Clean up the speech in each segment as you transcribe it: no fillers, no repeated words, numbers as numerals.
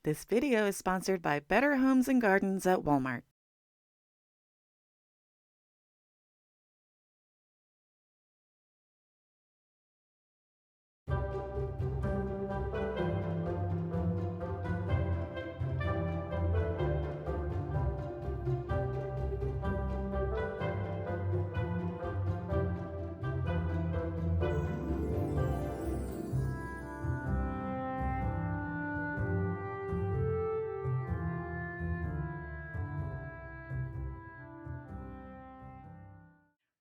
This video is sponsored by Better Homes and Gardens at Walmart.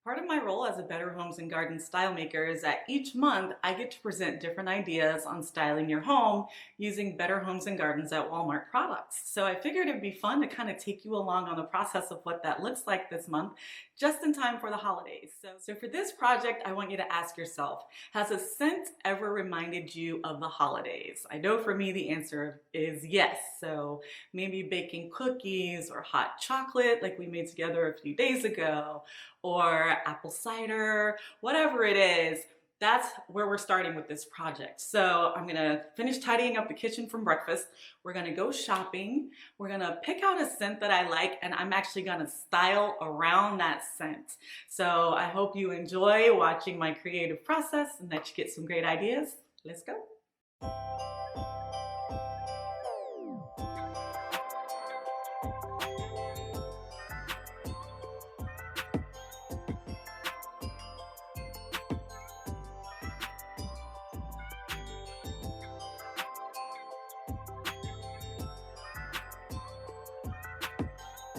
Part of my role as a Better Homes and Gardens Stylemaker is that each month I get to present different ideas on styling your home using Better Homes and Gardens at Walmart products. So I figured it'd be fun to kind of take you along on the process of what that looks like this month, just in time for the holidays. So for this project, I want you to ask yourself, has a scent ever reminded you of the holidays? I know for me the answer is yes. So maybe baking cookies or hot chocolate like we made together a few days ago, or apple cider, whatever it is, that's where we're starting with this project. So I'm gonna finish tidying up the kitchen from breakfast. We're gonna go shopping. We're gonna pick out a scent that I like, and I'm actually gonna style around that scent. So I hope you enjoy watching my creative process and that you get some great ideas. Let's go.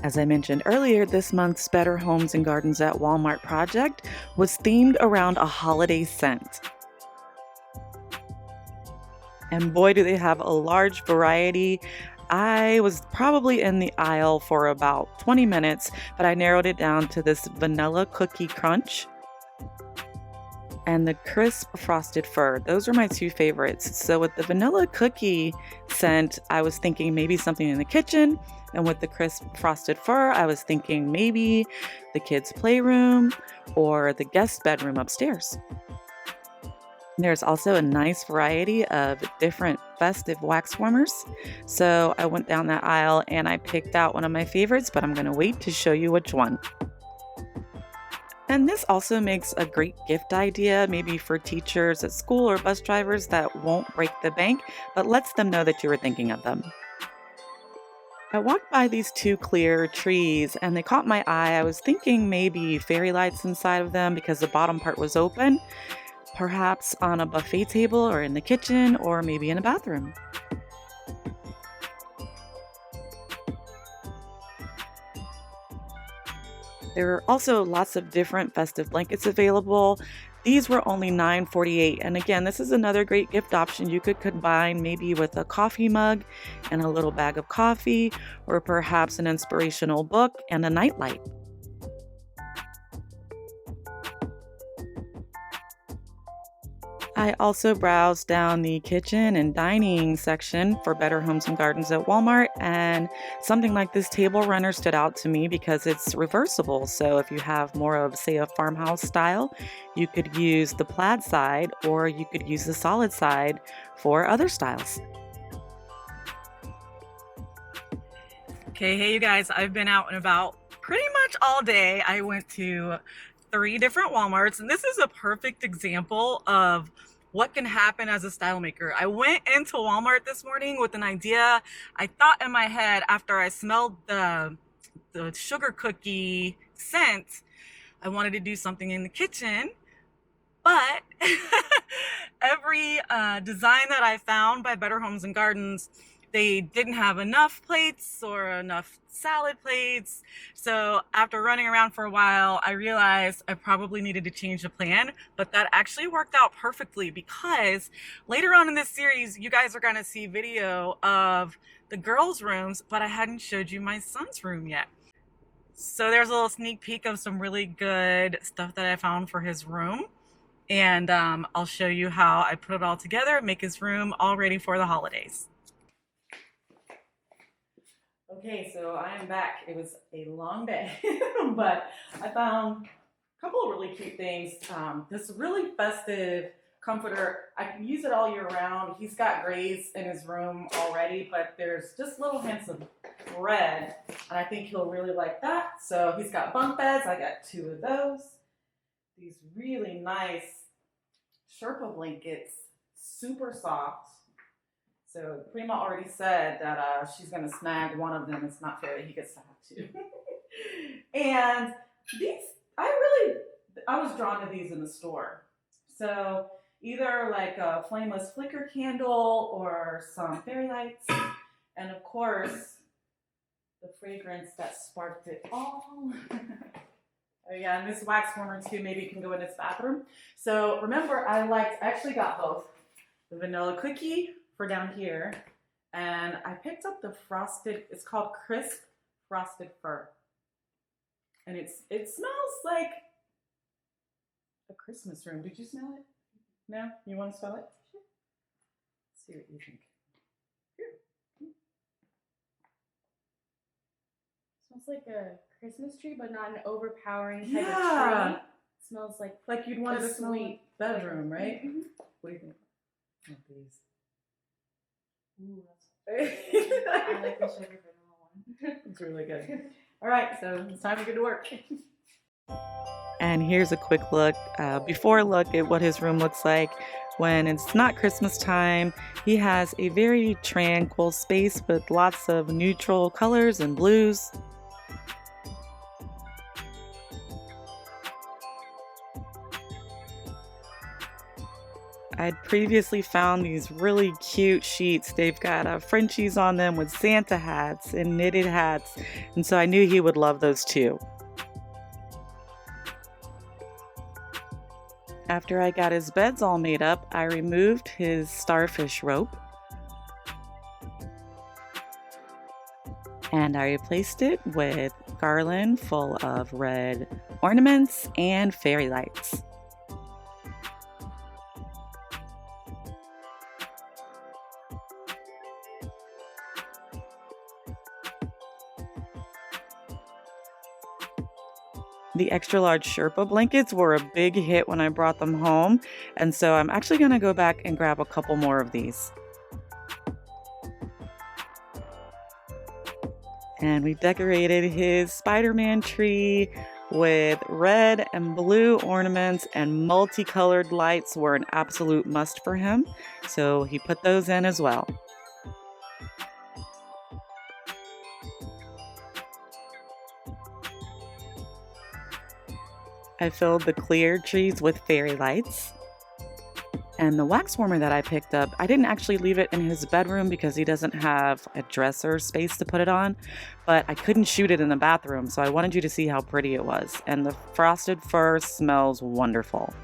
As I mentioned earlier, this month's Better Homes and Gardens at Walmart project was themed around a holiday scent. And boy, do they have a large variety. I was probably in the aisle for about 20 minutes, but I narrowed it down to this vanilla cookie crunch and the crisp frosted fir. Those are my two favorites. So with the vanilla cookie scent, I was thinking maybe something in the kitchen. And with the crisp frosted fir, I was thinking maybe the kids' playroom or the guest bedroom upstairs. There's also a nice variety of different festive wax warmers. So I went down that aisle and I picked out one of my favorites, but I'm gonna wait to show you which one. And this also makes a great gift idea, maybe for teachers at school or bus drivers that won't break the bank, but lets them know that you were thinking of them. I walked by these two clear trees and they caught my eye. I was thinking maybe fairy lights inside of them because the bottom part was open, perhaps on a buffet table or in the kitchen or maybe in a bathroom. There are also lots of different festive blankets available. These were only $9.48, and again, this is another great gift option. You could combine maybe with a coffee mug and a little bag of coffee, or perhaps an inspirational book and a nightlight. I also browsed down the kitchen and dining section for Better Homes and Gardens at Walmart, and something like this table runner stood out to me because it's reversible. So if you have more of, say, a farmhouse style, you could use the plaid side or you could use the solid side for other styles. Okay, hey you guys, I've been out and about pretty much all day. I went to 3 different Walmarts, and this is a perfect example of what can happen as a style maker. I went into Walmart this morning with an idea. I thought in my head after I smelled the sugar cookie scent, I wanted to do something in the kitchen, but every design that I found by Better Homes and Gardens, they didn't have enough plates or enough salad plates. So after running around for a while, I realized I probably needed to change the plan, but that actually worked out perfectly because later on in this series, you guys are gonna see video of the girls' rooms, but I hadn't showed you my son's room yet. So there's a little sneak peek of some really good stuff that I found for his room. And I'll show you how I put it all together, make his room all ready for the holidays. Okay, so I am back. It was a long day, but I found a couple of really cute things. This really festive comforter. I can use it all year round. He's got grays in his room already, but there's just little hints of red, and I think he'll really like that. So he's got bunk beds. I got 2 of those. These really nice Sherpa blankets, super soft. So Prima already said that she's going to snag one of them. It's not fair that he gets to have 2. And these, I was drawn to these in the store. So either like a flameless flicker candle or some fairy lights. And of course, the fragrance that sparked it all. Oh yeah, and this wax warmer too, maybe can go in this bathroom. So remember, I actually got both. The vanilla cookie for down here, and I picked up the frosted, it's called Crisp Frosted Fir. And it smells like a Christmas room. Did you smell it? No? You want to smell it? Sure. Let's see what you think. Here. Smells like a Christmas tree, but not an overpowering type of tree. It smells like you'd want to smell in the bedroom, right? Mm-hmm. What do you think? Oh, these. Ooh, I like the sugar vanilla one. It's really good. All right, so it's time to get to work. And here's a quick look, before look at what his room looks like when it's not Christmas time. He has a very tranquil space with lots of neutral colors and blues. I'd previously found these really cute sheets. They've got Frenchies on them with Santa hats and knitted hats, and so I knew he would love those too. After I got his beds all made up, I removed his starfish rope and I replaced it with garland full of red ornaments and fairy lights. The extra large Sherpa blankets were a big hit when I brought them home, and so I'm actually going to go back and grab a couple more of these. And we decorated his Spider-Man tree with red and blue ornaments, and multicolored lights were an absolute must for him, so he put those in as well. I filled the clear trees with fairy lights. And the wax warmer that I picked up, I didn't actually leave it in his bedroom because he doesn't have a dresser space to put it on, but I couldn't shoot it in the bathroom, so I wanted you to see how pretty it was. And the frosted fir smells wonderful.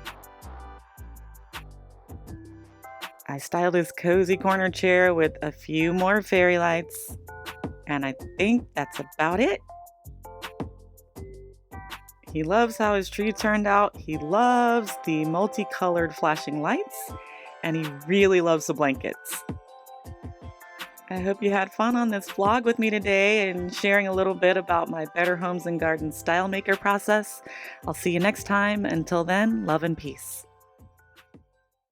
I styled his cozy corner chair with a few more fairy lights, and I think that's about it. He loves how his tree turned out. He loves the multicolored flashing lights, and he really loves the blankets. I hope you had fun on this vlog with me today and sharing a little bit about my Better Homes and Gardens Stylemaker process. I'll see you next time. Until then, love and peace.